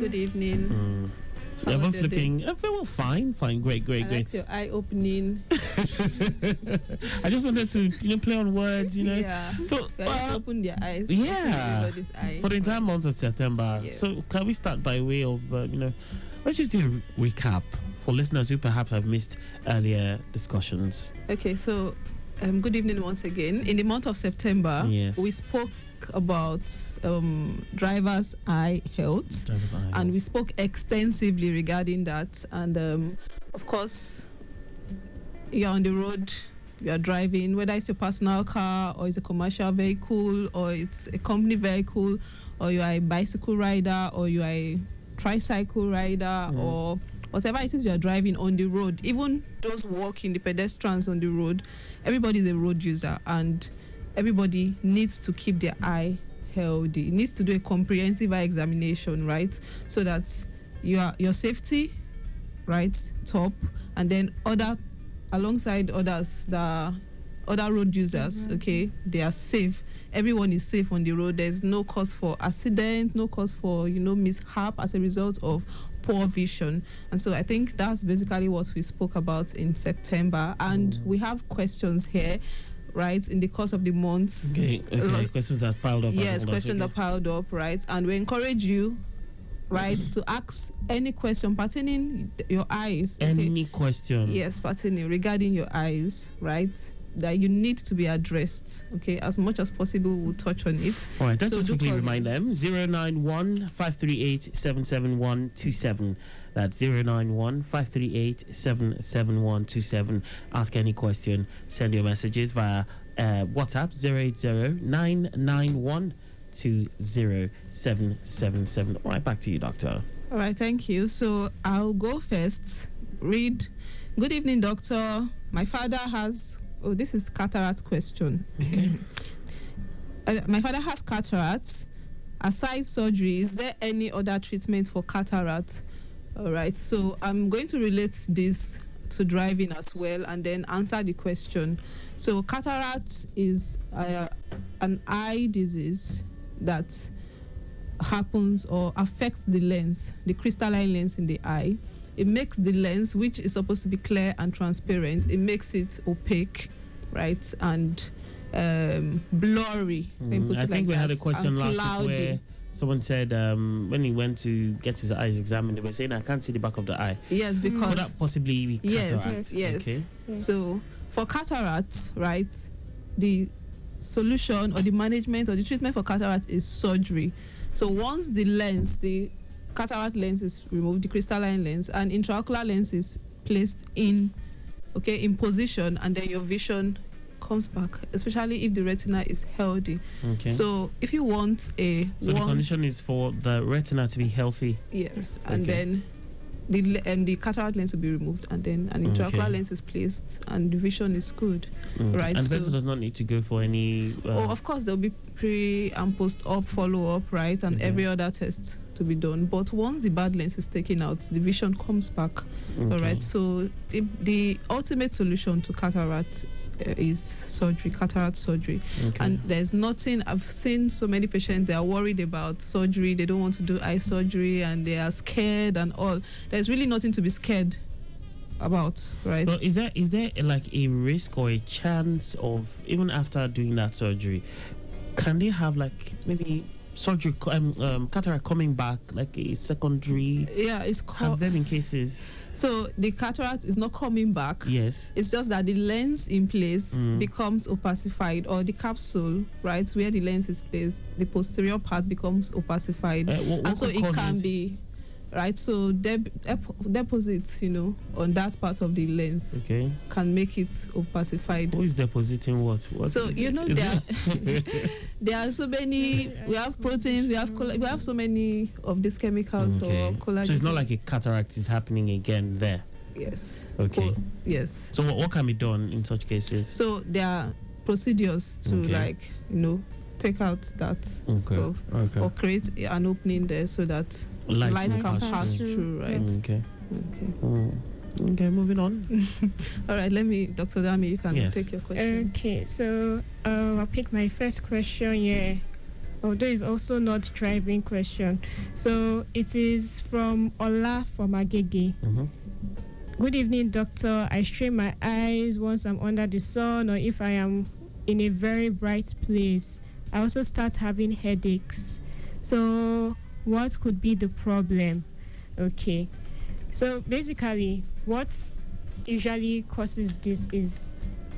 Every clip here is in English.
Good evening. They're both looking well, fine, great. I liked your eye-opening. I just wanted to, play on words, Yeah. So open their eyes. Yeah. Everybody's eye. For the entire month of September. Yes. So can we start by way of, let's just do a recap for listeners who perhaps have missed earlier discussions. Okay, so good evening once again. In the month of September, Yes. we spoke about driver's eye health. And we spoke extensively regarding that. And of course, you're on the road, you're driving, whether it's your personal car or it's a commercial vehicle or it's a company vehicle or you are a bicycle rider or you are a tricycle rider or whatever it is you are driving on the road, even those walking, the pedestrians on the road, everybody is a road user and everybody needs to keep their eye healthy. Needs to do a comprehensive eye examination, right? So that your safety, right, top, and then alongside others, the other road users, okay, they are safe. Everyone is safe on the road. There's no cause for accident, no cause for mishap as a result of poor vision. And so I think that's basically what we spoke about in September. And we have questions here, right, in the course of the month. Okay. Questions that piled up. Yes, questions that piled up, right? And we encourage you, right, to ask any question pertaining your eyes. Okay? Any question. Yes, pertaining regarding your eyes, right? That you need to be addressed. Okay, as much as possible, we'll touch on it. All right, let's just quickly remind them 091-538-77127. That's 091-538-77127. Ask any question, send your messages via WhatsApp 080-991-20777. All right, back to you, Doctor. All right, thank you. So I'll go first. Read. Good evening, doctor. My father has... Oh, this is cataract question. Okay. My father has cataract. Aside surgery, is there any other treatment for cataract? All right. So I'm going to relate this to driving as well and then answer the question. So cataract is an eye disease that happens or affects the lens, the crystalline lens in the eye. It makes the lens, which is supposed to be clear and transparent, it makes it opaque, right, and blurry. I think we had a question last week where someone said when he went to get his eyes examined, they were saying, I can't see the back of the eye. Yes, because... Could that possibly be cataract? Yes. Okay. Yes. So for cataract, right, the solution or the management or the treatment for cataract is surgery. So once the lens, the cataract lens is removed, the crystalline lens, and intraocular lens is placed in position, and then your vision comes back, especially if the retina is healthy. Okay. So if you want the condition is for the retina to be healthy. Yes, and then the cataract lens will be removed, and then an intraocular lens is placed, and the vision is good, right? And the person does not need to go for any... of course, there will be pre- and post-op follow-up, right? And every other test to be done. But once the bad lens is taken out, the vision comes back, all right? So the ultimate solution to cataract is surgery, cataract surgery. And there's nothing... I've seen so many patients, they are worried about surgery, they don't want to do eye surgery, and they are scared and all. There's really nothing to be scared about, right? So is there like a risk or a chance of, even after doing that surgery, can they have like maybe surgery, cataract coming back, like a secondary? Yeah, it's called... Have there been cases? So the cataract is not coming back. Yes. It's just that the lens in place becomes opacified, or the capsule, right, where the lens is placed, the posterior part becomes opacified. And so it can be, right, so deposits, on that part of the lens can make it opacified. Who is depositing what? So, there are so many, we have proteins, we have so many of these chemicals or collagen. So it's not like a cataract is happening again there? Yes. Okay. Yes. So what can be done in such cases? So there are procedures to take out that stuff or create an opening there so that light can pass through, right? Okay. Okay, moving on. All right, Dr. Dami, you can take your question. Okay, so I'll pick my first question here. although it's also not driving question. So it is from Ola from Agege. Good evening, doctor. I strain my eyes once I'm under the sun or if I am in a very bright place. I also start having headaches. So what could be the problem? Okay. So basically, what usually causes this is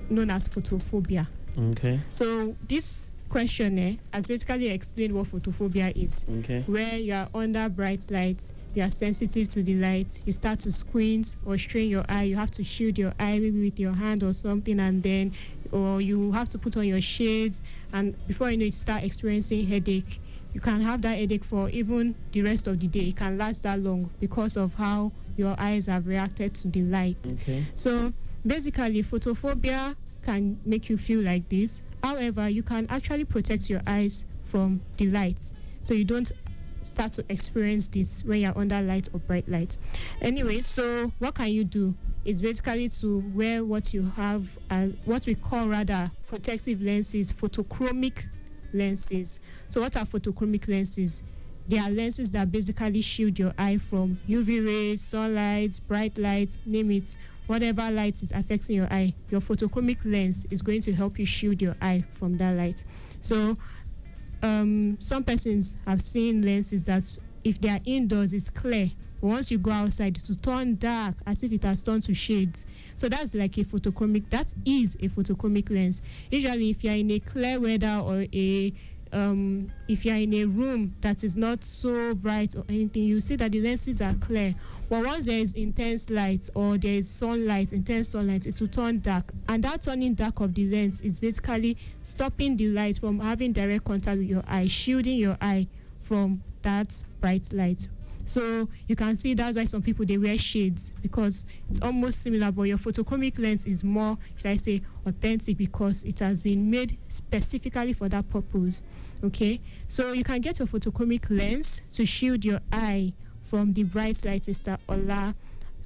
known as photophobia. Okay. So this questionnaire has basically explained what photophobia is. Okay. Where you are under bright lights, you are sensitive to the light, you start to squint or strain your eye, you have to shield your eye maybe with your hand or something, and then or you have to put on your shades, and before you know it, you start experiencing headache. You can have that headache for even the rest of the day. It can last that long because of how your eyes have reacted to the light. Okay. So basically, photophobia can make you feel like this. However, you can actually protect your eyes from the light, so you don't start to experience this when you're under light or bright light. Anyway, so what can you do? It's basically to wear what you have, what we call rather protective lenses, photochromic lenses. So what are photochromic lenses? They are lenses that basically shield your eye from UV rays, sunlight, bright lights, name it. Whatever light is affecting your eye, your photochromic lens is going to help you shield your eye from that light. So some persons have seen lenses that if they are indoors, it's clear. But once you go outside, it will turn dark as if it has turned to shades. So that's like a photochromic. That is a photochromic lens. Usually, if you're in a clear weather or if you're in a room that is not so bright or anything, you see that the lenses are clear. But once there is intense light or there is sunlight, intense sunlight, it will turn dark. And that turning dark of the lens is basically stopping the light from having direct contact with your eye, shielding your eye from that bright light. So you can see that's why some people, they wear shades, because it's almost similar, but your photochromic lens is more, should I say, authentic, because it has been made specifically for that purpose. Okay, so you can get your photochromic lens to shield your eye from the bright light, Mr. Ola.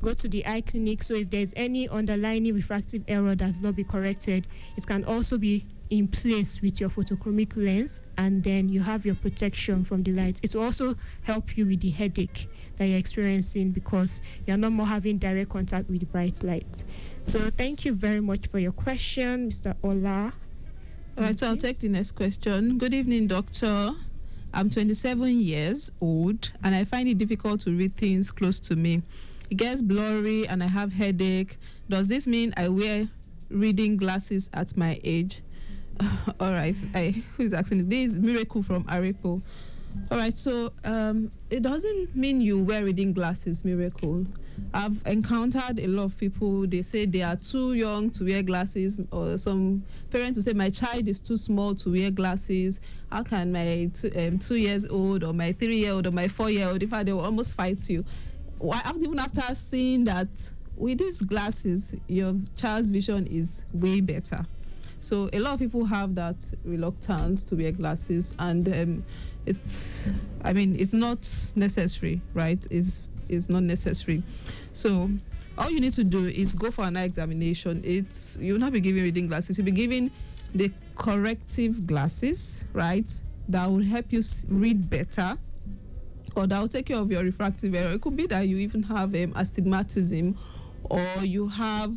Go to the eye clinic. So if there's any underlying refractive error that's not be corrected, it can also be in place with your photochromic lens, and then you have your protection from the light. It will also help you with the headache that you're experiencing because you're not more having direct contact with the bright light. So thank you very much for your question, Mr. Ola. All right, so I'll take the next question. Good evening, doctor. I'm 27 years old and I find it difficult to read things close to me. It gets blurry and I have headache. Does this mean I wear reading glasses at my age? All right, who is asking this? Is Miracle from Arepo. All right, so it doesn't mean you wear reading glasses, Miracle. I've encountered a lot of people, they say they are too young to wear glasses, or some parents will say my child is too small to wear glasses. How can my 2 years old or my 3-year-old or my 4-year-old, in fact, they will almost fight you. Even after seeing that with these glasses, your child's vision is way better. So a lot of people have that reluctance to wear glasses, and it's not necessary, right? It's not necessary. So all you need to do is go for an eye examination. You'll not be given reading glasses. You'll be given the corrective glasses, right? That will help you read better, or that will take care of your refractive error. It could be that you even have astigmatism, or you have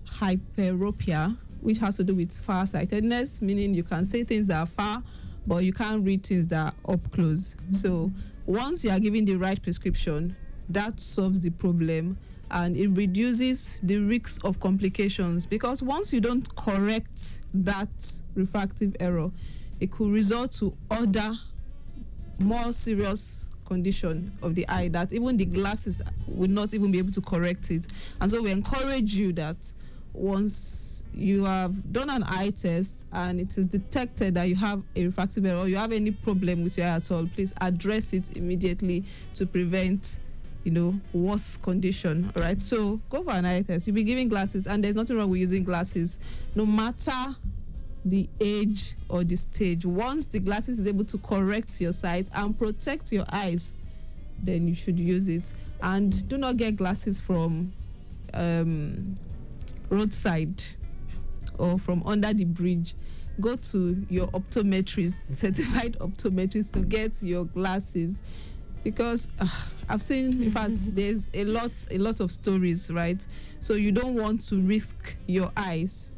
hyperopia, which has to do with farsightedness, meaning you can say things that are far, but you can't read things that are up close. So once you are given the right prescription, that solves the problem and it reduces the risk of complications, because once you don't correct that refractive error, it could result to other more serious condition of the eye that even the glasses will not even be able to correct it. And so we encourage you that once you have done an eye test and it is detected that you have a refractive error or you have any problem with your eye at all, please address it immediately to prevent worse condition. All right, so go for an eye test. You'll be giving glasses, and there's nothing wrong with using glasses no matter the age or the stage. Once the glasses is able to correct your sight and protect your eyes, then you should use it. And do not get glasses from roadside or from under the bridge. go to your optometrist, certified optometrist, to get your glasses, because I've seen, in fact, there's a lot of stories, right? So you don't want to risk your eyes,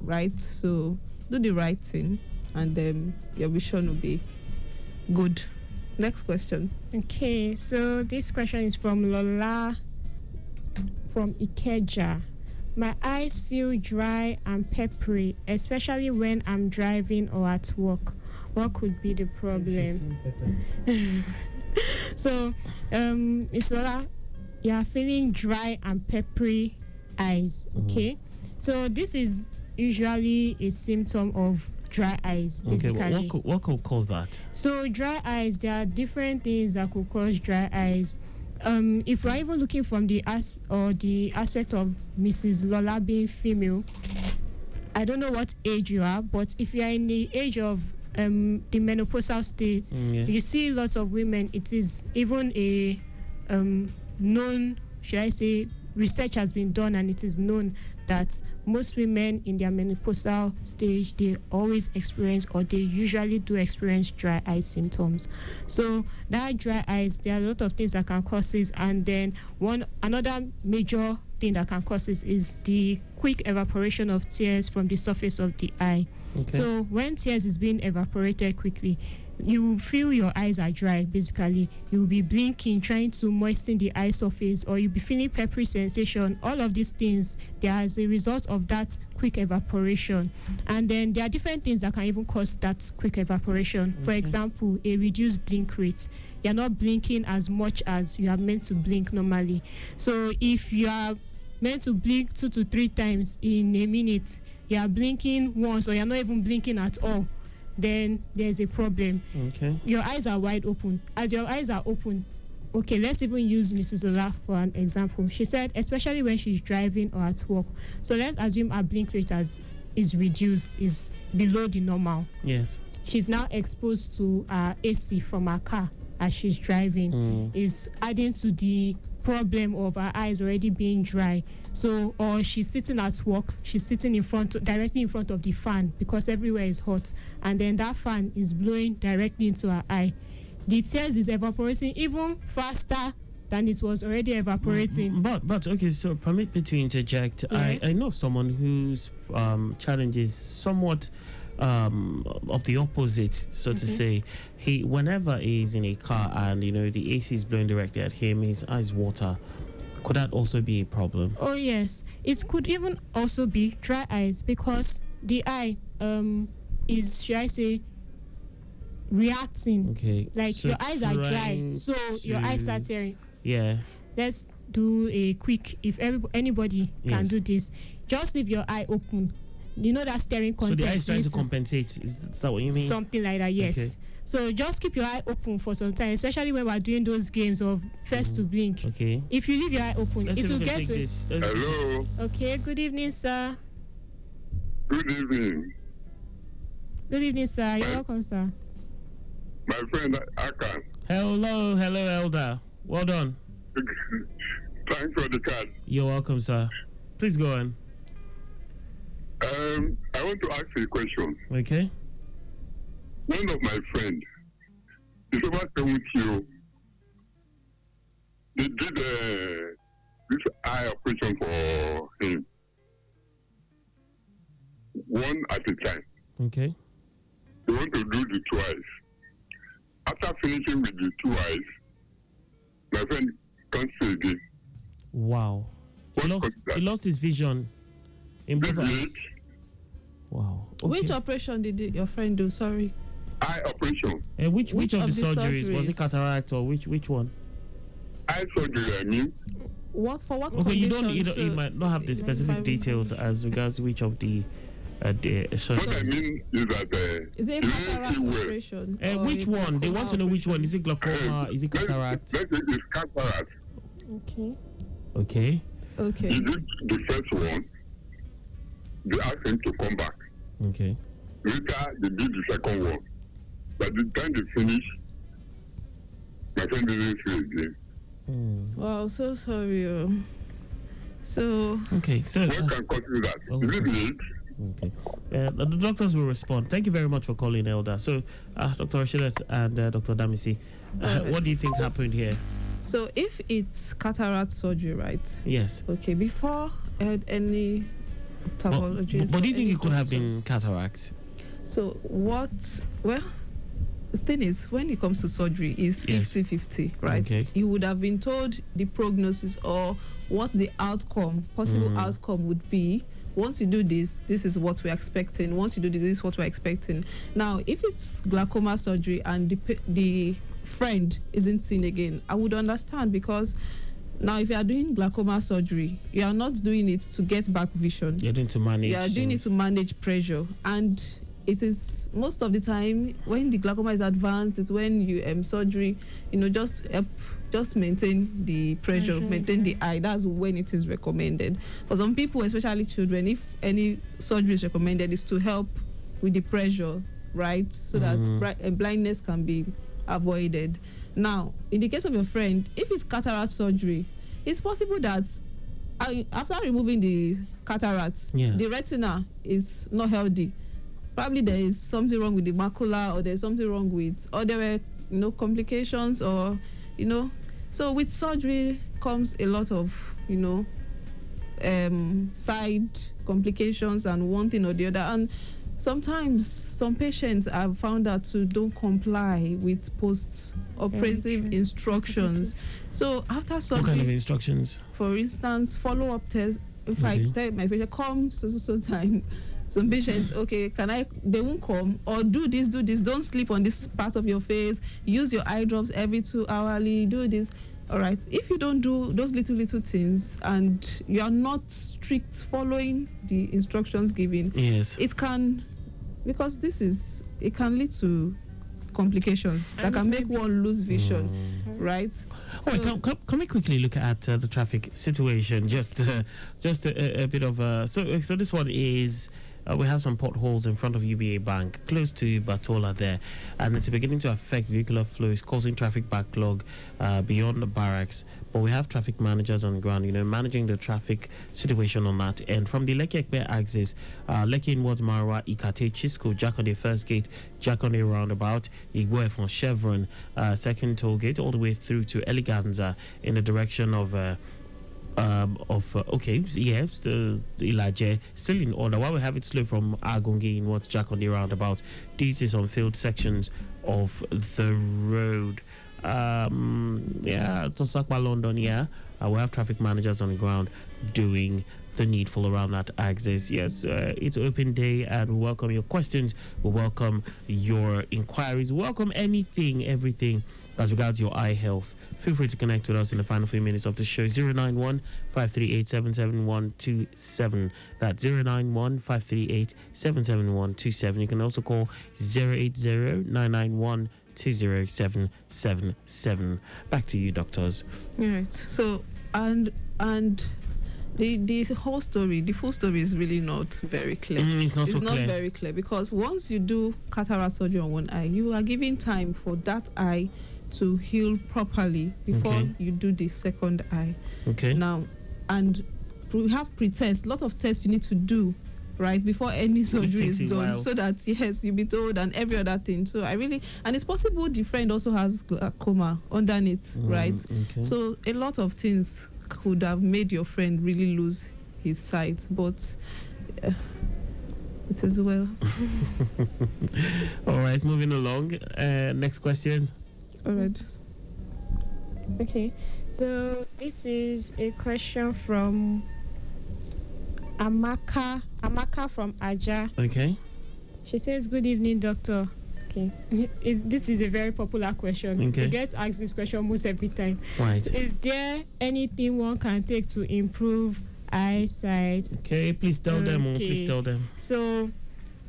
right? So do the right thing, and your vision will be good. Next question. Okay, so this question is from Lola from Ikeja. My eyes feel dry and peppery, especially when I'm driving or at work. What could be the problem? So, Miss Lola, you are feeling dry and peppery eyes, okay? So this is usually a symptom of dry eyes, basically. Okay, what could cause that? So dry eyes, there are different things that could cause dry eyes. If we're even looking from the aspect of Mrs. Lola being female, I don't know what age you are, but if you are in the age of the menopausal state, you see lots of women. It is even a known, should I say, research has been done, and it is known that most women in their menopausal stage, they always experience, or they usually do experience, dry eye symptoms. So that dry eyes, there are a lot of things that can cause it, and then another major thing that can cause it is the quick evaporation of tears from the surface of the eye. Okay. So when tears is being evaporated quickly, you will feel your eyes are dry. Basically, you will be blinking, trying to moisten the eye surface, or you'll be feeling peppery sensation. All of these things, they are as a result of that quick evaporation. And then there are different things that can even cause that quick evaporation. For example, a reduced blink rate. You're not blinking as much as you are meant to blink normally. So if you are meant to blink 2 to 3 times in a minute, you are blinking once, or you're not even blinking at all, then there's a problem. Okay. Your eyes are wide open. As your eyes are open, okay, let's even use Mrs. Lola for an example. She said, especially when she's driving or at work. So let's assume her blink rate is reduced, is below the normal. Yes. She's now exposed to AC from her car as she's driving, is adding to the problem of her eyes already being dry. So, or she's sitting at work, she's sitting directly in front of the fan, because everywhere is hot, and then that fan is blowing directly into her eye. The tears is evaporating even faster than it was already evaporating. But okay, so permit me to interject. Yeah. I know of someone whose challenge is somewhat of the opposite, so to say. Whenever he's in a car and the AC is blowing directly at him, his eyes water. Could that also be a problem? Oh yes, it could even also be dry eyes, because the eye is, should I say, reacting. Okay, like so your eyes are dry, so your eyes are tearing. Yeah, let's do a quick, if anybody can do this, just leave your eye open. You know that staring content. So the eye is trying to compensate. Is that what you mean? Something like that, yes. Okay. So just keep your eye open for some time, especially when we're doing those games of first to blink. Okay. If you leave your eye open, it will get to. Hello. Okay. Good evening, sir. Good evening. Good evening, sir. You're welcome, sir. My friend Akan. Hello, Elder. Well done. Thanks for the card. You're welcome, sir. Please go on. I want to ask you a question. Okay. One of my friends is over with you. They did this eye operation for him, one at a time. Okay. They want to do the 2 eyes. After finishing with the 2 eyes, my friend can't see again. Wow. He lost his vision in both eyes. Wow. Okay. Which operation did your friend do? Sorry. Eye operation. And which of the surgeries? Was it cataract or which one? Eye surgery, I mean. What okay, condition? you might not have the specific details as regards which of the surgeries. What I mean is that is it a cataract operation? Which one? They want to know which one. Is it glaucoma? Is it cataract? It's cataract. Okay. He did the first one. They asked him to come back. Okay. Later, they did the second one. By the time they finished, my friend didn't see again. Wow, so sorry. So. Okay, so. What can cause that? Is it late? Okay. The doctors will respond. Thank you very much for calling, Elder. So, Dr. Rashidat and Dr. Damisi, what do you think happened here? So if it's cataract surgery, right? Yes. Okay, before any ophthalmologist. But do you think any it could have doctor- been cataract? So what? Well, the thing is, when it comes to surgery, is Yes. 50-50, right? Okay. You would have been told the prognosis or what the possible outcome would be. Once you do this, this is what we're expecting. Once you do this, this is what we're expecting. Now, if it's glaucoma surgery and the friend isn't seen again, I would understand, because now if you are doing glaucoma surgery, you are not doing it to get back vision. You're doing to manage. You are doing it to manage pressure, and it is most of the time when the glaucoma is advanced, it's when you surgery, just help, just maintain the pressure, maintain the eye. That's when it is recommended. For some people, especially children, if any surgery is recommended, is to help with the pressure, right? So that blindness can be avoided. Now, in the case of your friend, if it's cataract surgery, it's possible that after removing the cataract, the retina is not healthy. Probably there is something wrong with the macula, or there's something wrong with, or there were, complications, or, So with surgery comes a lot of, side complications and one thing or the other. And sometimes some patients have found out to don't comply with post-operative instructions. So after surgery, what kind of instructions? For instance, follow-up tests. If I tell my patient, come so time, some patients, they won't come, or do this, don't sleep on this part of your face, use your eye drops every 2 hourly, do this. All right, if you don't do those little things and you are not strict following the instructions given, it can, because it can lead to complications that can make one lose vision, right? So, can we quickly look at the traffic situation? Just a bit of so this one is. We have some potholes in front of UBA Bank, close to Batola there, and it's beginning to affect vehicular flow. It's causing traffic backlog beyond the barracks. But we have traffic managers on the ground, managing the traffic situation on that. And from the Lekki Ekpe axis, Lekki inwards Marwa, Ikate, Chisco, Jakande first gate, Jakande roundabout, Igwe from Chevron, second toll gate, all the way through to Eleganza in the direction of the Ilaje still in order. While we have it slow from Agungi in what's Jack on the roundabout, this is on filled sections of the road. Tosakwa London, we have traffic managers on the ground doing the needful around that axis. Yes, it's open day, and we welcome your questions, we welcome your inquiries, we welcome anything, everything as regards your eye health. Feel free to connect with us in the final few minutes of the show. 091-538-77127. That's 091-538-77127. You can also call 080-991-20777. Back to you, doctors. Right. So, and the whole story, the full story is really not very clear. It's not very clear, because once you do cataract surgery on one eye, you are giving time for that eye to heal properly before you do the second eye. Now, and we have pre-tests, a lot of tests you need to do, right, before any surgery is done, so that you'll be told, and every other thing. So and it's possible the friend also has glaucoma underneath, right? So a lot of things could have made your friend really lose his sight, but it is well. All right, moving along. Next question. All right. Okay, so this is a question from Amaka from Aja. Okay. She says, "Good evening, doctor." Okay, this is a very popular question. We get asked this question almost every time. Right. Is there anything one can take to improve eyesight? Okay, please tell them. Please tell them. So,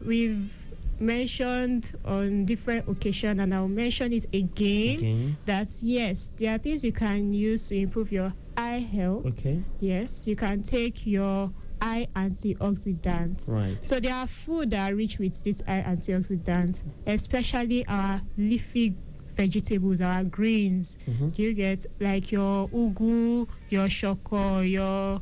we've mentioned on different occasions, and I'll mention it again, that yes, there are things you can use to improve your eye health. Yes, you can take your eye antioxidants. Right. So there are food that are rich with this eye antioxidant, especially our leafy vegetables, our greens. You get like your ugu, your shoko, your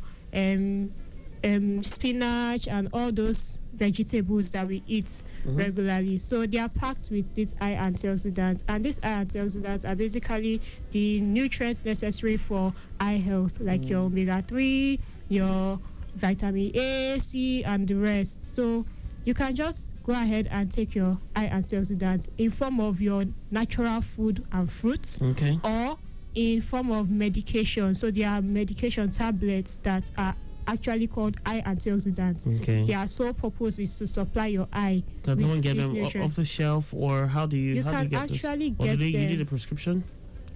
spinach, and all those vegetables that we eat regularly. So they are packed with these eye antioxidants, and these eye antioxidants are basically the nutrients necessary for eye health, like your omega-3, your vitamin A, C, and the rest. So you can just go ahead and take your eye antioxidants in form of your natural food and fruits, or in form of medication. So there are medication tablets that are actually called eye antioxidants. Their sole purpose is to supply your eye. Can someone get them off the shelf, or how do you? You how can do you get actually this? get them. You need a prescription.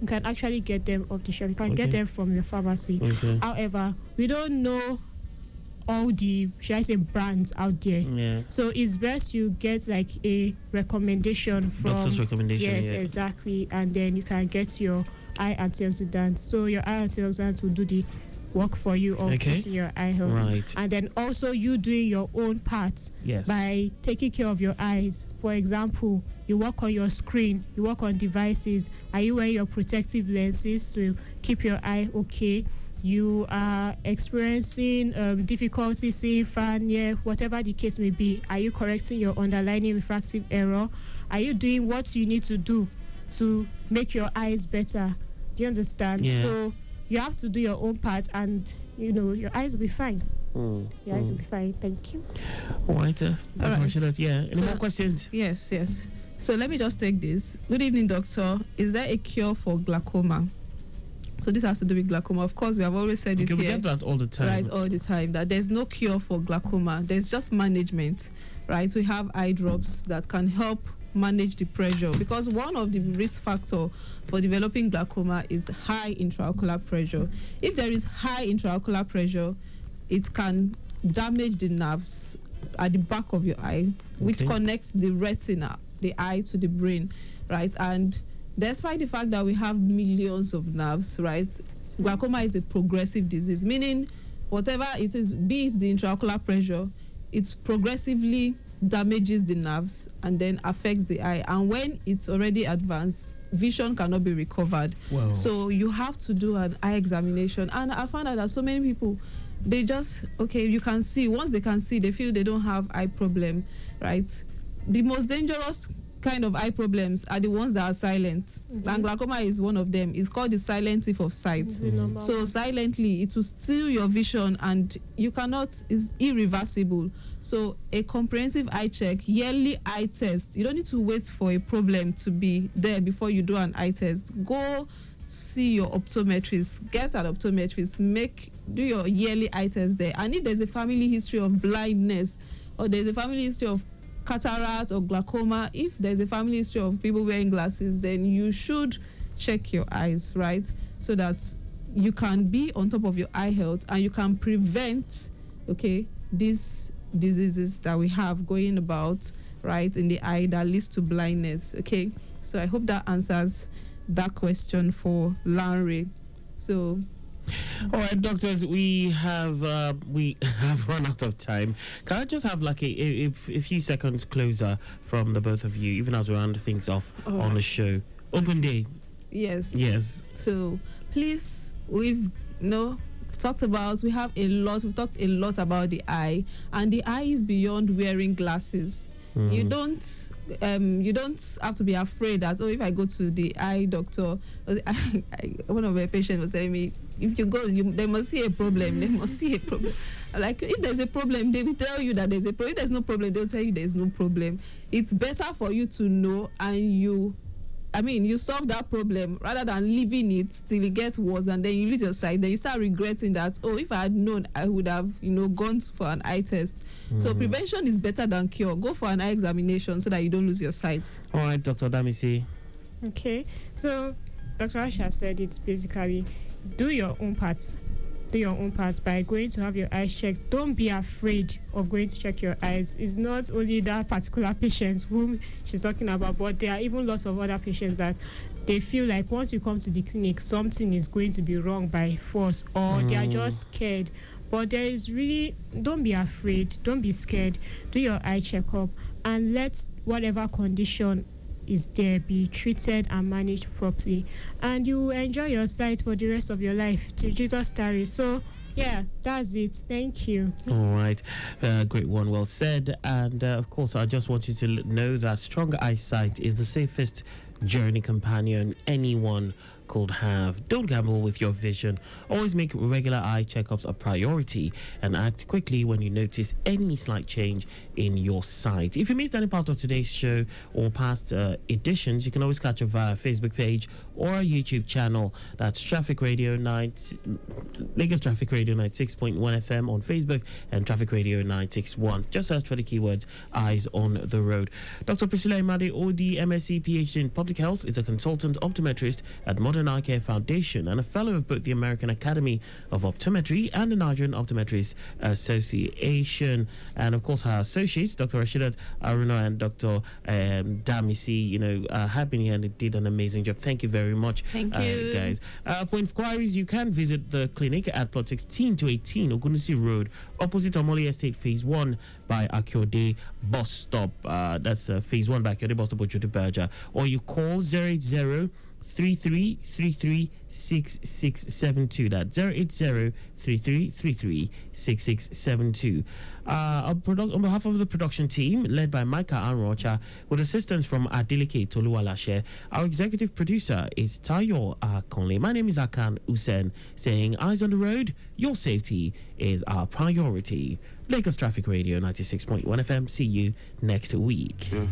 You can actually get them off the shelf. You can get them from your pharmacy. However, we don't know all the, should I say, brands out there. So it's best you get like a recommendation from doctor's recommendation. Yes, exactly. And then you can get your eye antioxidants. So your eye antioxidants will do the work for you of boosting your eye health. Right. And then also you doing your own part by taking care of your eyes. For example, you work on your screen, you work on devices. Are you wearing your protective lenses to keep your eye okay? You are experiencing difficulty seeing far near, whatever the case may be. Are you correcting your underlying refractive error? Are you doing what you need to do to make your eyes better? Do you understand? So you have to do your own part, and your eyes will be fine. Your eyes will be fine. Thank you. All right. Any more questions? Yes. So let me just take this. Good evening, doctor. Is there a cure for glaucoma? So this has to do with glaucoma. Of course, we have always said it here. We get that all the time. Right, all the time. That there's no cure for glaucoma. There's just management, right? We have eye drops that can help manage the pressure, because one of the risk factor for developing glaucoma is high intraocular pressure. If there is high intraocular pressure, it can damage the nerves at the back of your eye, which connects the retina, the eye, to the brain, right? And despite the fact that we have millions of nerves, right, glaucoma is a progressive disease, meaning whatever it is, be it the intraocular pressure, it progressively damages the nerves and then affects the eye. And when it's already advanced, vision cannot be recovered. Wow. So you have to do an eye examination. And I found out that so many people, they just, you can see. Once they can see, they feel they don't have eye problem, right? The most dangerous kind of eye problems are the ones that are silent, and glaucoma is one of them. It's called the silent thief of sight. So silently it will steal your vision, and you cannot, it's irreversible. So a comprehensive eye check, yearly eye test. You don't need to wait for a problem to be there before you do an eye test. Go see your optometrist, get an optometrist, do your yearly eye test there. And if there's a family history of blindness, or there's a family history of cataract or glaucoma, if there's a family history of people wearing glasses, then you should check your eyes, right? So that you can be on top of your eye health, and you can prevent, these diseases that we have going about, right, in the eye that leads to blindness. So I hope that answers that question for Larry. So all right, doctors, we have run out of time. Can I just have like a few seconds closer from the both of you, even as we round things off on the show? Open day. Yes. So please, we've talked about, we've talked a lot about the eye, and the eye is beyond wearing glasses. You don't have to be afraid that, if I go to the eye doctor, one of my patients was telling me, if you go, they must see a problem. They must see a problem. Like, if there's a problem, they will tell you that there's a problem. If there's no problem, they'll tell you there's no problem. It's better for you to know, and you solve that problem rather than leaving it till it gets worse, and then you lose your sight. Then you start regretting that, if I had known, I would have, gone for an eye test. So prevention is better than cure. Go for an eye examination so that you don't lose your sight. All right, Dr. Damisi. Okay, so Dr. Asha said it's basically do your own parts. Do your own parts by going to have your eyes checked. Don't be afraid of going to check your eyes. It's not only that particular patient whom she's talking about, but there are even lots of other patients that they feel like once you come to the clinic, something is going to be wrong by force, or they are just scared. But there is really, don't be afraid, don't be scared. Do your eye checkup, and let whatever condition is there be treated and managed properly, and you will enjoy your sight for the rest of your life till Jesus tarries. So Yeah, that's it. Thank you. All right, great one, well said. And of course, I just want you to know that strong eyesight is the safest journey companion anyone could have. Don't gamble with your vision. Always make regular eye checkups a priority and act quickly when you notice any slight change in your sight. If you missed any part of today's show or past editions, you can always catch up via our Facebook page or our YouTube channel. That's Traffic Radio Lagos Traffic Radio 96.1 FM on Facebook and Traffic Radio 961. Just search for the keywords Eyes on the Road. Dr. Priscilla Imade, OD, MSc, PhD in Public Health, is a consultant optometrist at Modern Eye Care Foundation and a fellow of both the American Academy of Optometry and the Nigerian Optometrists Association. And of course, her associates, Dr. Rashidat Aruna and Dr. Damisi, have been here and they did an amazing job. Thank you very much. Thank you, guys. For inquiries, you can visit the clinic at plot 16 to 18 Ogunusi Road, opposite Omoli Estate, Phase 1 by Akyode Bus Stop. That's Phase 1 by Akyode Bus Stop, Ojude Berger. Or you call 080 33336672. That's 080 33336672. On behalf of the production team, led by Micah Anrocha, with assistance from Adeleke Toluwalashe, our executive producer is Tayo Conley. My name is Akan Usen, saying, eyes on the road, your safety is our priority. Lagos Traffic Radio 96.1 FM. See you next week. Yeah.